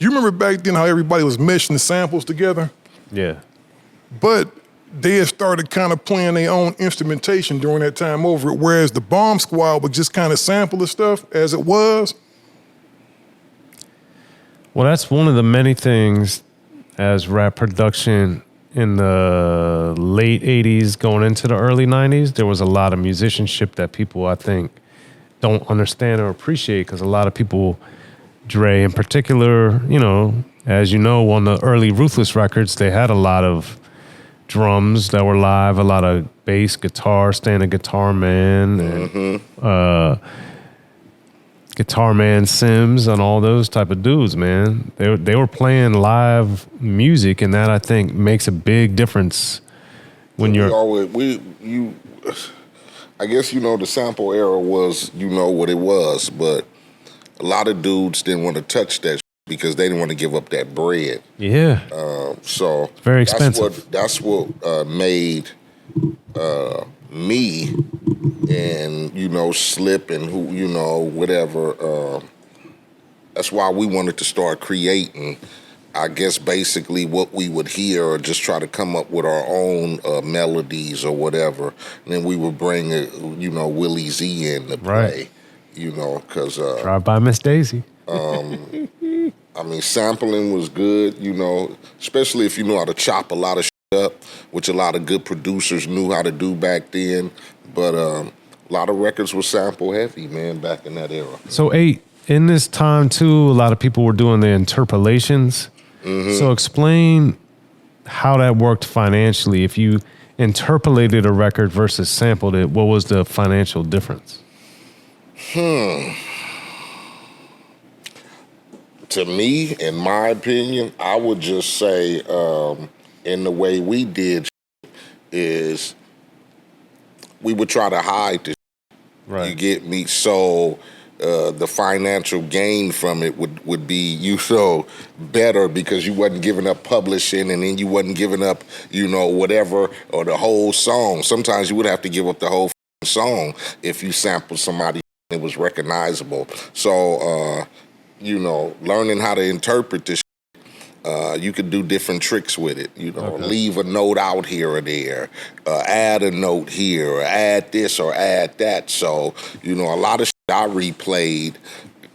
You remember back then how everybody was meshing the samples together? Yeah. But they had started kind of playing their own instrumentation during that time over it, whereas the Bomb Squad would just kind of sample the stuff as it was. Well, that's one of the many things as rap production in the late 80s going into the early 90s. There was a lot of musicianship that people, I think, don't understand or appreciate, because a lot of people, Dre in particular, you know, as you know, on the early Ruthless records, they had a lot of drums that were live, a lot of bass, guitar, standing guitar man, and Guitar Man Sims and all those type of dudes, man. They were playing live music, and that I think makes a big difference when you're. I guess the sample era was what it was, but a lot of dudes didn't want to touch that because they didn't want to give up that bread. Yeah. So very expensive. That's what made me and Slip and who whatever. That's why we wanted to start creating. I guess basically what we would hear, or just try to come up with our own melodies or whatever, and then we would bring Willie Z in to play. Right. Because Drive by Miss Daisy. I mean, sampling was good, especially if you know how to chop a lot of shit up, which a lot of good producers knew how to do back then. But a lot of records were sample heavy, man, back in that era. So, Eiht, in this time, too, a lot of people were doing the interpolations. Mm-hmm. So explain how that worked financially. If you interpolated a record versus sampled it, what was the financial difference? To me, in my opinion, I would just say in the way we did is we would try to hide this. Right. You get me? So the financial gain from it would be better, because you wasn't giving up publishing, and then you wasn't giving up whatever, or the whole song. Sometimes you would have to give up the whole song if you sampled somebody and it was recognizable. So learning how to interpret this, you could do different tricks with it. Leave a note out here or there, add a note here, or add this or add that. So a lot of shit I replayed,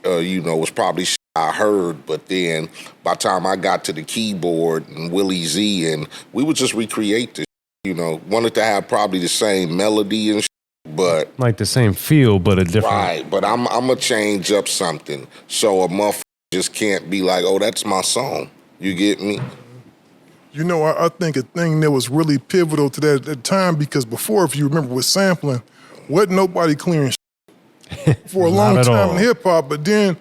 was probably shit I heard, but then by the time I got to the keyboard and Willie Z, and we would just recreate this. Wanted to have probably the same melody and shit, but like the same feel, but a different. Right, but I'm gonna change up something, so a motherfucker just can't be like, "Oh, that's my song." You get me? I think a thing that was really pivotal to that time, because before, if you remember, with sampling, wasn't nobody clearing for a long time in hip hop. But then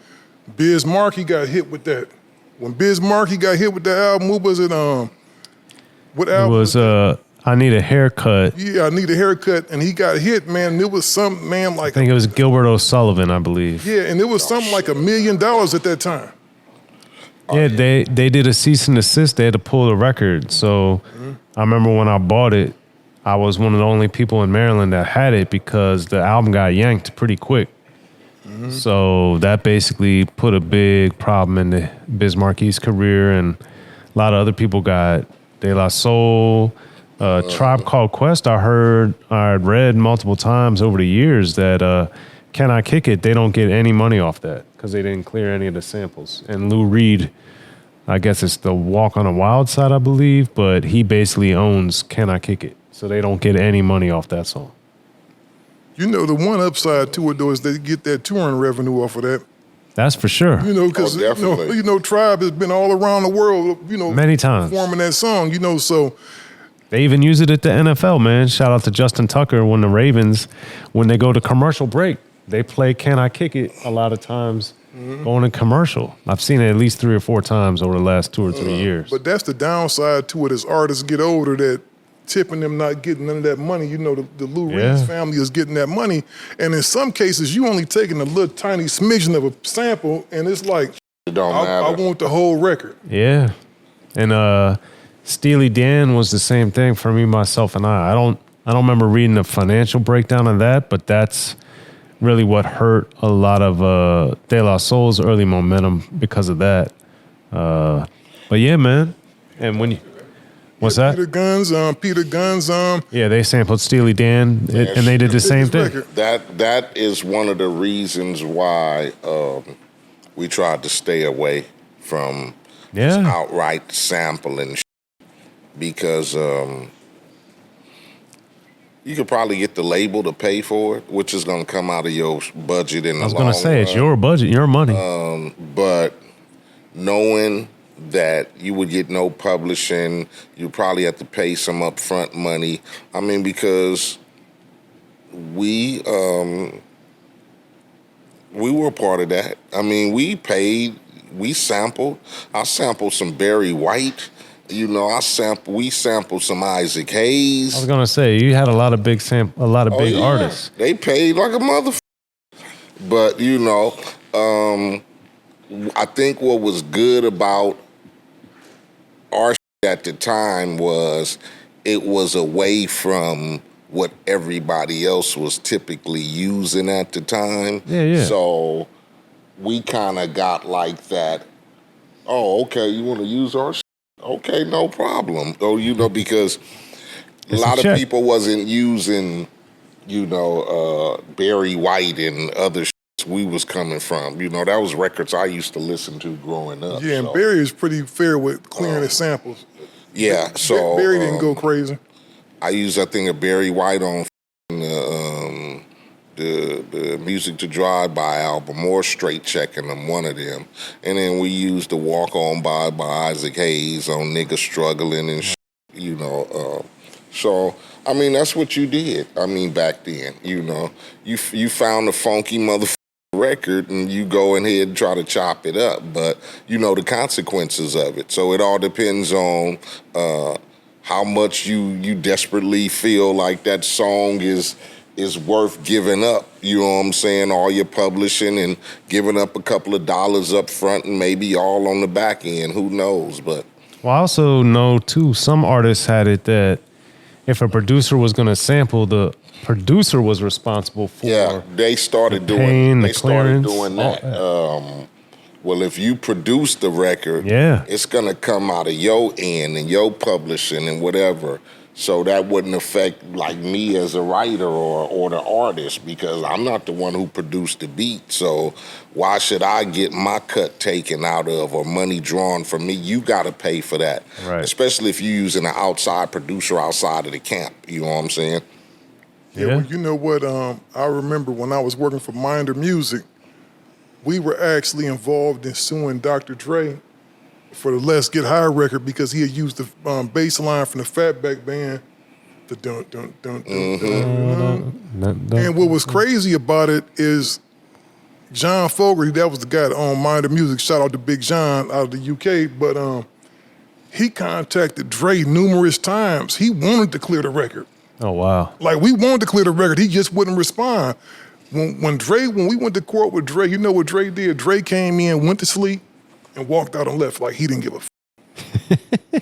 Biz Markie got hit with that. When Biz Markie got hit with the album, what was it? What album? It was I Need a Haircut. Yeah, I Need a Haircut, and he got hit, man. And it was some man like, I think it was Gilbert O'Sullivan, I believe. Yeah, and it was something like $1 million at that time. Yeah, they did a cease and desist. They had to pull the record. So I remember when I bought it, I was one of the only people in Maryland that had it, because the album got yanked pretty quick. Mm-hmm. So that basically put a big problem in the Biz Markie's career, and a lot of other people got De La Soul, Tribe Called Quest. I had read multiple times over the years that Can I Kick It, they don't get any money off that because they didn't clear any of the samples. And Lou Reed, I guess it's the Walk on the Wild Side, I believe, but he basically owns Can I Kick It. So they don't get any money off that song. The one upside to it, though, is they get that touring revenue off of that. That's for sure. Because, Tribe has been all around the world, many times performing that song, so. They even use it at the NFL, man. Shout out to Justin Tucker. When the Ravens, when they go to commercial break, they play Can I Kick It a lot of times going to commercial. I've seen it at least 3 or 4 times over the last 2 or 3 years. But that's the downside to it as artists get older, that tipping them not getting none of that money. The Lou Reed's family is getting that money. And in some cases, you only taking a little tiny smidgen of a sample, and it's like, it don't matter. I want the whole record. Yeah. And Steely Dan was the same thing for me, myself, and I. I don't remember reading the financial breakdown of that, but that's really what hurt a lot of De La Soul's early momentum because of that. But yeah, man. And when you, what's that? Peter Guns. Yeah, they sampled Steely Dan, and they did the same thing. Record. That is one of the reasons why we tried to stay away from just outright sampling because you could probably get the label to pay for it, which is going to come out of your budget in the long run. I was going to say, it's your budget, your money. But knowing that you would get no publishing, you probably have to pay some upfront money. I mean, because we were a part of that. I mean, we sampled. I sampled some Barry White. You know, we sampled some Isaac Hayes. I was gonna say you had a lot of big artists. They paid like a motherfucker. But you know, I think what was good about our at the time was it was away from what everybody else was typically using at the time. Yeah. So we kind of got like that. Oh, okay, you want to use our shit? Okay, no problem. Oh, you know, because a lot of people wasn't using, you know, Barry White and other shit we was coming from. You know, that was records I used to listen to growing up. Yeah, and Barry is pretty fair with clearing his samples. Yeah, so Barry didn't go crazy. I used, I think, a Barry White on the Music to Drive By album, or Straight Checking them, one of them. And then we used the Walk On By Isaac Hayes on Nigga Struggling and you know. So, I mean, that's what you did. I mean, back then, you know. You found a funky motherfucker record and you go ahead and try to chop it up. But you know the consequences of it. So it all depends on how much you desperately feel like that song is worth giving up, you know what I'm saying, all your publishing and giving up a couple of dollars up front and maybe all on the back end, who knows, but. Well, I also know, too, some artists had it that if a producer was going to sample, the producer was responsible for they started doing that. Well, if you produce the record, it's going to come out of your end and your publishing and whatever. So that wouldn't affect like me as a writer or the artist because I'm not the one who produced the beat. So why should I get my cut taken out of or money drawn from me? You got to pay for that, right? Especially if you're using an outside producer outside of the camp. You know what I'm saying? Yeah. Well, you know what? I remember when I was working for Minder Music, we were actually involved in suing Dr. Dre for the Let's Get High record because he had used the bass line from the Fatback Band. The dun dun dun dun dun. And what was crazy about it is John Fogerty, that was the guy that owned Minder Music. Shout out to Big John out of the UK. But he contacted Dre numerous times. He wanted to clear the record. Oh, wow. Like, we wanted to clear the record. He just wouldn't respond. When we went to court with Dre, you know what Dre did? Dre came in, went to sleep, and walked out and left like he didn't give a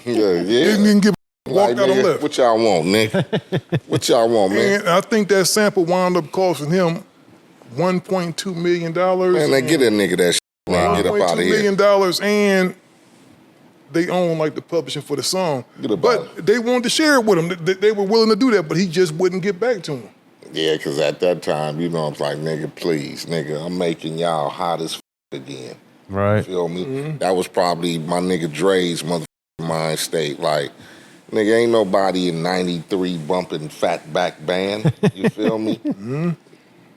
Yeah. He didn't give a walked out and left. What y'all want, nigga? What y'all want, man? And I think that sample wound up costing him $1.2 million. Man, they get that nigga that shit, man. Get up out of here. $1.2 million, and they own like the publishing for the song. But they wanted to share it with him. They were willing to do that, but he just wouldn't get back to him. Yeah, because at that time, you know, I was like, nigga, please, nigga, I'm making y'all hot as again. Right. You feel me? Mm-hmm. That was probably my nigga Dre's motherfucking mind state. Like, nigga, ain't nobody in 93 bumping Fatback Band. You feel me? Mm-hmm.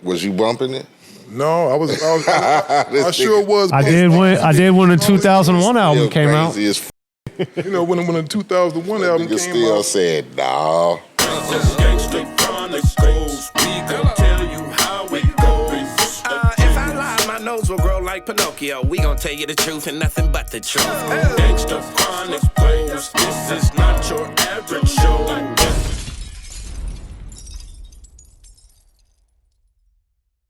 Was you bumping it? No, I sure was. I did when the 2001 album came out. You know, when the 2001 album came out. Still said, nah. Gangster Chronicles, we gon' tell you how it goes. If I lie, my nose will grow like Pinocchio. We gon' tell you the truth and nothing but the truth. Gangster Chronicles, this is not your average show.